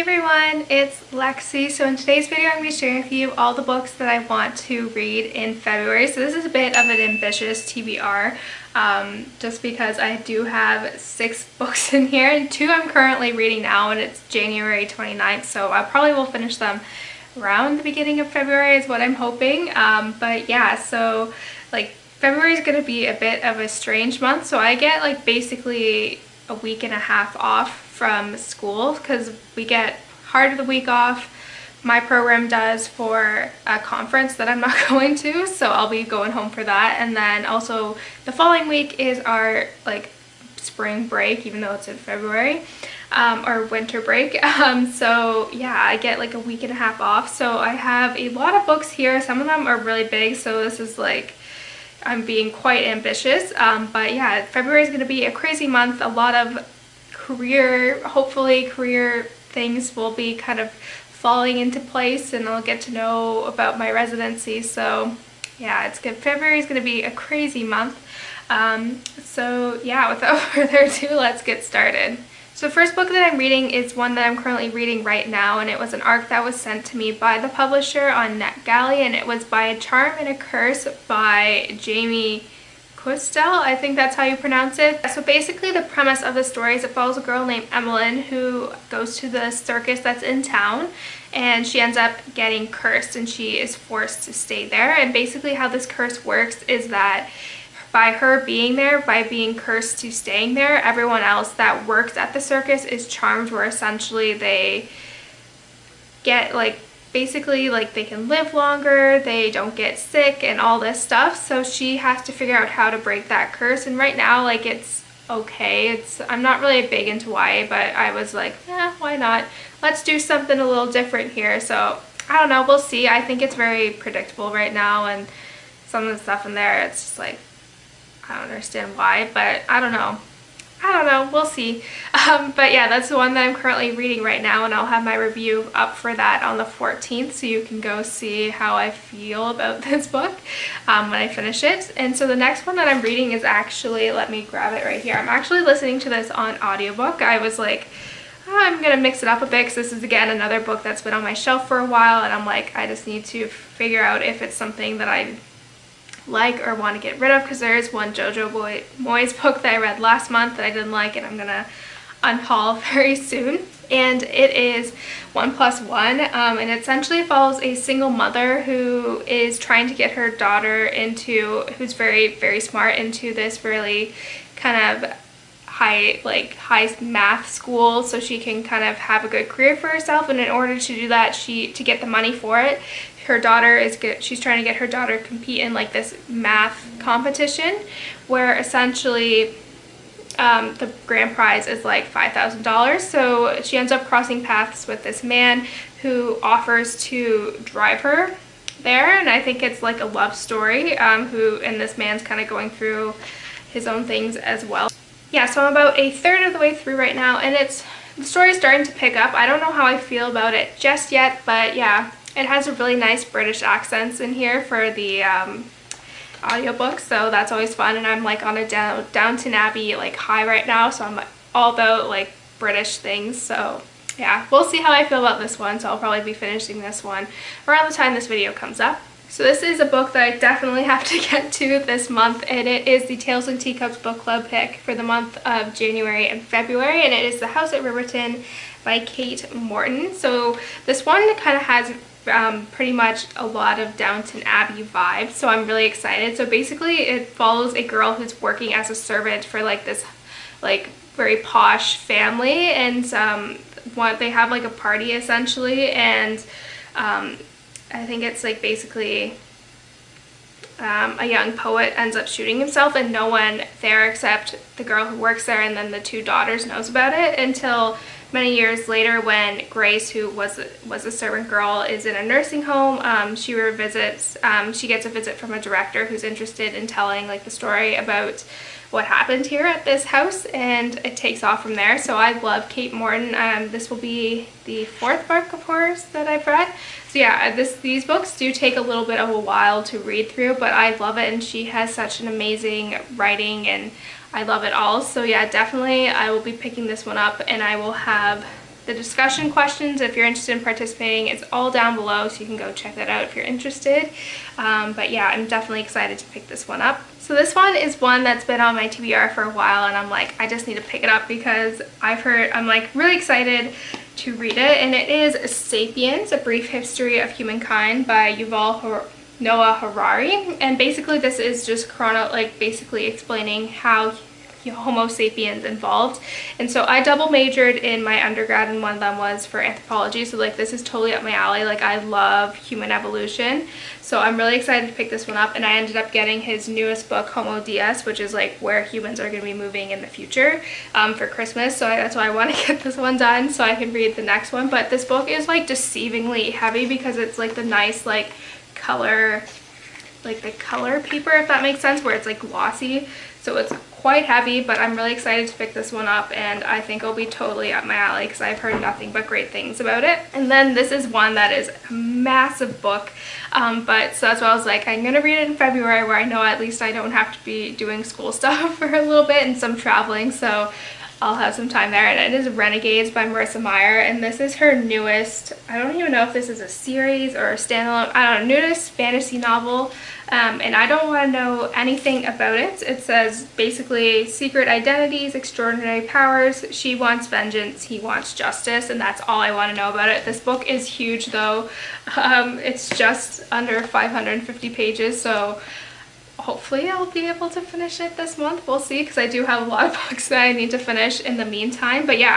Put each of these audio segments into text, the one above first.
everyone, it's Lexie. So in today's video I'm going to be sharing with you all the books that I want to read in February. So this is a bit of an ambitious TBR, just because I do have 6 books in here and 2 I'm currently reading now, and it's January 29th, so I probably will finish them around the beginning of February is what I'm hoping. But yeah, so like February is going to be a bit of a strange month, so I get like basically a week and a half off from school because we get part of the week off. My program does for a conference that I'm not going to, so I'll be going home for that. And then also the following week is our like spring break, even though it's in February, or winter break. So yeah, I get like a week and a half off. So I have a lot of books here. Some of them are really big, so this is like, I'm being quite ambitious. But yeah, February is going to be a crazy month. A lot of hopefully career things will be kind of falling into place, and I'll get to know about my residency. So yeah, it's good. February is going to be a crazy month. So yeah, without further ado, let's get started. So the first book that I'm reading is one that I'm currently reading right now, and it was an ARC that was sent to me by the publisher on NetGalley, and it was by A Charm and a Curse by Jaime. Questell, I think that's how you pronounce it. So basically the premise of the story is it follows a girl named Emmeline who goes to the circus that's in town, and she ends up getting cursed and she is forced to stay there. And basically how this curse works is that by her being there, by being cursed to staying there, everyone else that works at the circus is charmed, where essentially they get like basically like they can live longer, they don't get sick and all this stuff. So she has to figure out how to break that curse, and right now like it's okay. I'm not really big into YA, but I was like, why not? Let's do something a little different here. So I don't know, we'll see. I think it's very predictable right now, and some of the stuff in there, it's just like, I don't understand why, but I don't know, we'll see. But yeah, that's the one that I'm currently reading right now, and I'll have my review up for that on the 14th, so you can go see how I feel about this book when I finish it. And so the next one that I'm reading is actually, let me grab it right here. I'm actually listening to this on audiobook. I was like, I'm gonna mix it up a bit because this is again another book that's been on my shelf for a while, and I'm like, I just need to figure out if it's something that I like or want to get rid of, because there is one Jojo Moyes book that I read last month that I didn't like, and I'm gonna unhaul very soon. And it is 1+1, and it essentially follows a single mother who is trying to get her daughter into, who's very smart, into this really kind of high math school so she can kind of have a good career for herself. And in order to do that, to get the money for it, her daughter she's trying to get her daughter to compete in like this math competition where essentially the grand prize is like $5,000. So she ends up crossing paths with this man who offers to drive her there, and I think it's like a love story, and this man's kind of going through his own things as well. Yeah, so I'm about a third of the way through right now, and the story's starting to pick up. I don't know how I feel about it just yet, but yeah, it has a really nice British accents in here for the audiobook, so that's always fun. And I'm like on a Downton Abbey like high right now, so I'm all about like British things. So yeah, we'll see how I feel about this one. So I'll probably be finishing this one around the time this video comes up. So this is a book that I definitely have to get to this month, and it is the Tales&Teacups book club pick for the month of January and February, and it is The House at Riverton by Kate Morton. So this one kind of has pretty much a lot of Downton Abbey vibes, so I'm really excited. So basically it follows a girl who's working as a servant for like this like very posh family, and they have like a party essentially, and I think it's like basically a young poet ends up shooting himself, and no one there except the girl who works there and then the 2 daughters knows about it until many years later, when Grace, who was a servant girl, is in a nursing home. She gets a visit from a director who's interested in telling like the story about what happened here at this house, and it takes off from there. So I love Kate Morton. This will be the 4th book of hers that I've read. So yeah, these books do take a little bit of a while to read through, but I love it, and she has such an amazing writing, and I love it all. So yeah, definitely I will be picking this one up, and I will have the discussion questions, if you're interested in participating, it's all down below, so you can go check that out if you're interested. But yeah, I'm definitely excited to pick this one up. So this one is one that's been on my TBR for a while, and I'm like, I just need to pick it up because I'm like really excited to read it, and it is Sapiens, A Brief History of Humankind by Yuval Noah Harari. And basically this is just basically explaining how Homo sapiens evolved. And so I double majored in my undergrad, and one of them was for anthropology, so like this is totally up my alley. Like I love human evolution, so I'm really excited to pick this one up. And I ended up getting his newest book, Homo Deus, which is like where humans are going to be moving in the future, for Christmas. So that's why I want to get this one done so I can read the next one. But this book is like deceivingly heavy because it's like the nice like color, like the color paper, if that makes sense, where it's like glossy. So it's quite heavy, but I'm really excited to pick this one up, and I think it'll be totally up my alley because I've heard nothing but great things about it. And then this is one that is a massive book, but so that's why I was like, I'm gonna read it in February, where I know at least I don't have to be doing school stuff for a little bit and some traveling, so I'll have some time there. And it is Renegades by Marissa Meyer, and this is her newest, I don't even know if this is a series or a standalone, I don't know, newest fantasy novel. And I don't want to know anything about it. It says basically secret identities, extraordinary powers. She wants vengeance, he wants justice, and that's all I want to know about it. This book is huge though. It's just under 550 pages, so hopefully I'll be able to finish it this month. We'll see, because I do have a lot of books that I need to finish in the meantime. But yeah,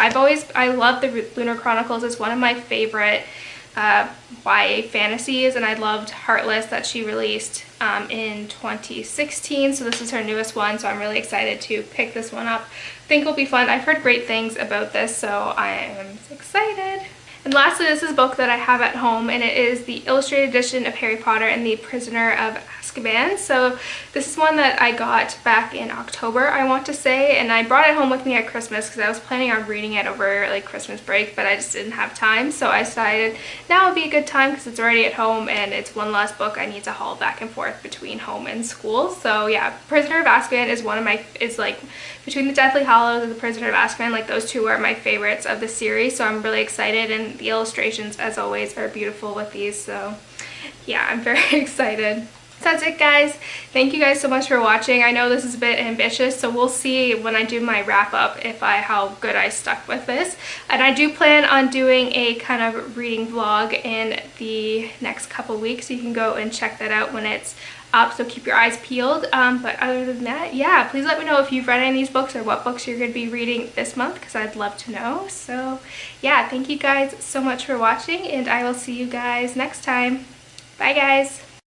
I love the Lunar Chronicles. It's one of my favorite YA fantasies, and I loved Heartless that she released in 2016, so this is her newest one, so I'm really excited to pick this one up. I think it'll be fun. I've heard great things about this, so I am excited. And lastly, this is a book that I have at home, and it is the illustrated edition of Harry Potter and the Prisoner of Azkaban. So this is one that I got back in October, I want to say, and I brought it home with me at Christmas because I was planning on reading it over like Christmas break, but I just didn't have time, so I decided now would be a good time because it's already at home and it's one less book I need to haul back and forth between home and school. So yeah, Prisoner of Azkaban is like between the Deathly Hallows and the Prisoner of Azkaban, like those two are my favorites of the series, so I'm really excited, and the illustrations as always are beautiful with these, so yeah, I'm very excited. So that's it, guys. Thank you guys so much for watching. I know this is a bit ambitious, so we'll see when I do my wrap up how good I stuck with this. And I do plan on doing a kind of reading vlog in the next couple weeks, so you can go and check that out when it's up, so keep your eyes peeled. But other than that, yeah, please let me know if you've read any of these books or what books you're going to be reading this month, because I'd love to know. So yeah, thank you guys so much for watching, and I will see you guys next time. Bye guys.